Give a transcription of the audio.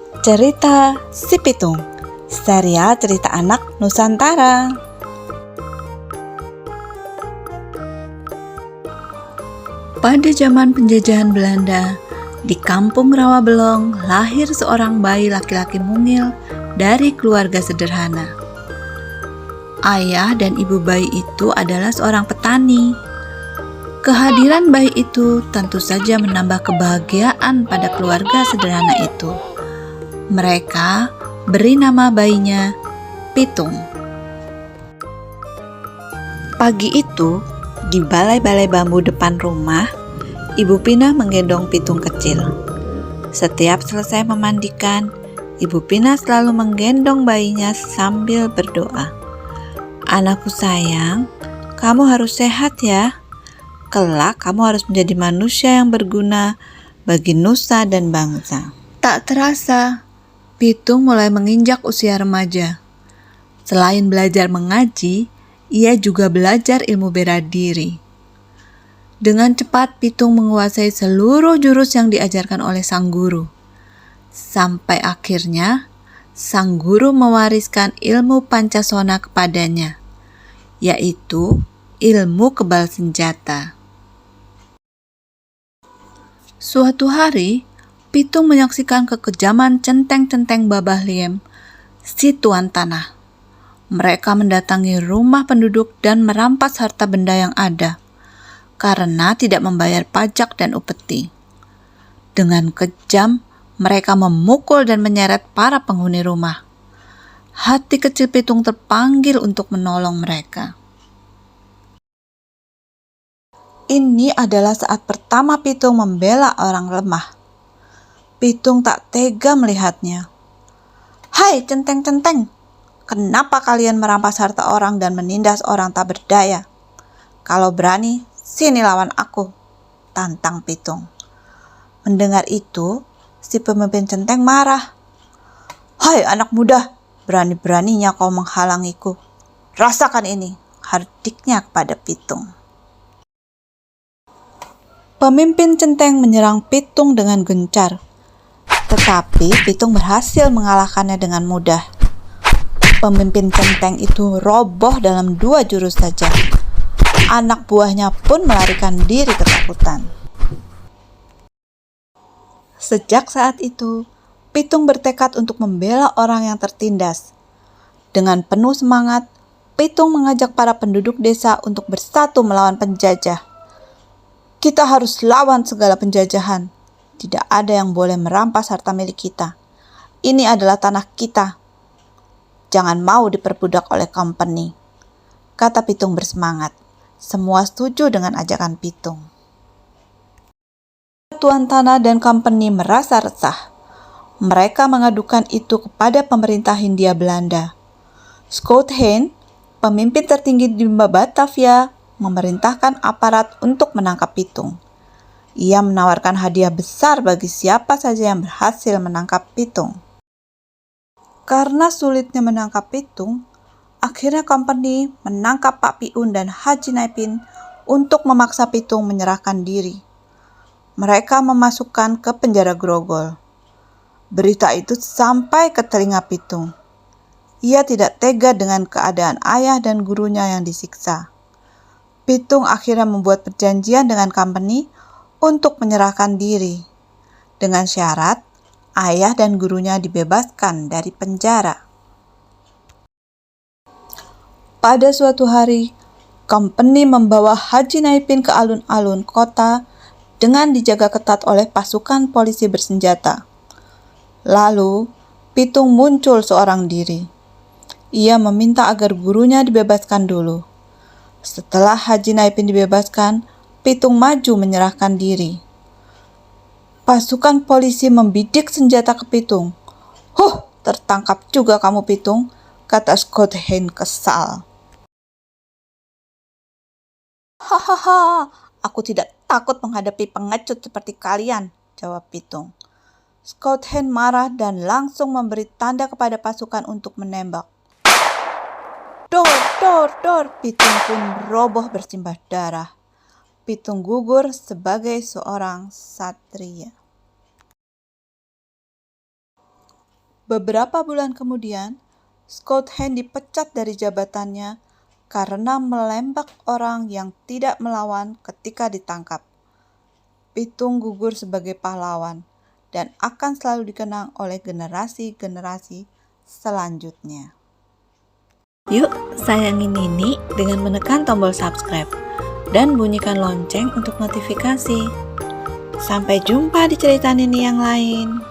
Cerita Si Pitung, serial cerita anak Nusantara. Pada zaman penjajahan Belanda, di kampung Rawabelong lahir seorang bayi laki-laki mungil dari keluarga sederhana. Ayah dan ibu bayi itu adalah seorang petani. Kehadiran bayi itu tentu saja menambah kebahagiaan pada keluarga sederhana itu. Mereka beri nama bayinya Pitung. Pagi itu, di balai-balai bambu depan rumah, Ibu Pina menggendong Pitung kecil. Setiap selesai memandikan, Ibu Pina selalu menggendong bayinya sambil berdoa. "Anakku sayang, kamu harus sehat ya. Kelak kamu harus menjadi manusia yang berguna bagi nusa dan bangsa." Tak terasa, Pitung mulai menginjak usia remaja. Selain belajar mengaji, ia juga belajar ilmu bela diri. Dengan cepat, Pitung menguasai seluruh jurus yang diajarkan oleh sang guru. Sampai akhirnya, sang guru mewariskan ilmu Pancasona kepadanya, yaitu ilmu kebal senjata. Suatu hari, Pitung menyaksikan kekejaman centeng-centeng Babah Liem, si tuan tanah. Mereka mendatangi rumah penduduk dan merampas harta benda yang ada, karena tidak membayar pajak dan upeti. Dengan kejam, mereka memukul dan menyeret para penghuni rumah. Hati kecil Pitung terpanggil untuk menolong mereka. Ini adalah saat pertama Pitung membela orang lemah. Pitung tak tega melihatnya. "Hai centeng-centeng, kenapa kalian merampas harta orang dan menindas orang tak berdaya? Kalau berani, sini lawan aku," tantang Pitung. Mendengar itu, si pemimpin centeng marah. "Hai anak muda, berani-beraninya kau menghalangiku. Rasakan ini," hardiknya kepada Pitung. Pemimpin centeng menyerang Pitung dengan gencar, tetapi Pitung berhasil mengalahkannya dengan mudah. Pemimpin centeng itu roboh dalam 2 jurus saja. Anak buahnya pun melarikan diri ketakutan. Sejak saat itu, Pitung bertekad untuk membela orang yang tertindas. Dengan penuh semangat, Pitung mengajak para penduduk desa untuk bersatu melawan penjajah. "Kita harus lawan segala penjajahan. Tidak ada yang boleh merampas harta milik kita. Ini adalah tanah kita. Jangan mau diperbudak oleh company," kata Pitung bersemangat. Semua setuju dengan ajakan Pitung. Tuan tanah dan company merasa resah. Mereka mengadukan itu kepada pemerintah Hindia Belanda. Schouten, pemimpin tertinggi di Batavia, memerintahkan aparat untuk menangkap Pitung. Ia menawarkan hadiah besar bagi siapa saja yang berhasil menangkap Pitung. Karena sulitnya menangkap Pitung, akhirnya company menangkap Pak Piun dan Haji Naipin untuk memaksa Pitung menyerahkan diri. Mereka memasukkan ke penjara Grogol. Berita itu sampai ke telinga Pitung. Ia tidak tega dengan keadaan ayah dan gurunya yang disiksa. Pitung akhirnya membuat perjanjian dengan company untuk menyerahkan diri, dengan syarat ayah dan gurunya dibebaskan dari penjara. Pada suatu hari, company membawa Haji Naipin ke alun-alun kota dengan dijaga ketat oleh pasukan polisi bersenjata. Lalu, Pitung muncul seorang diri. Ia meminta agar gurunya dibebaskan dulu. Setelah Haji Naipin dibebaskan, Pitung maju menyerahkan diri. Pasukan polisi membidik senjata ke Pitung. "Huh, tertangkap juga kamu Pitung," kata Schouten kesal. "Hahaha, aku tidak takut menghadapi pengecut seperti kalian," jawab Pitung. Schouten marah dan langsung memberi tanda kepada pasukan untuk menembak. "Dor, dor, dor!" Pitung pun roboh bersimbah darah. Pitung gugur sebagai seorang satria. Beberapa bulan kemudian, Scott Hand dipecat dari jabatannya karena melembak orang yang tidak melawan ketika ditangkap. Pitung gugur sebagai pahlawan dan akan selalu dikenang oleh generasi-generasi selanjutnya. Yuk, sayangi Nini dengan menekan tombol subscribe dan bunyikan lonceng untuk notifikasi. Sampai jumpa di cerita Nini yang lain.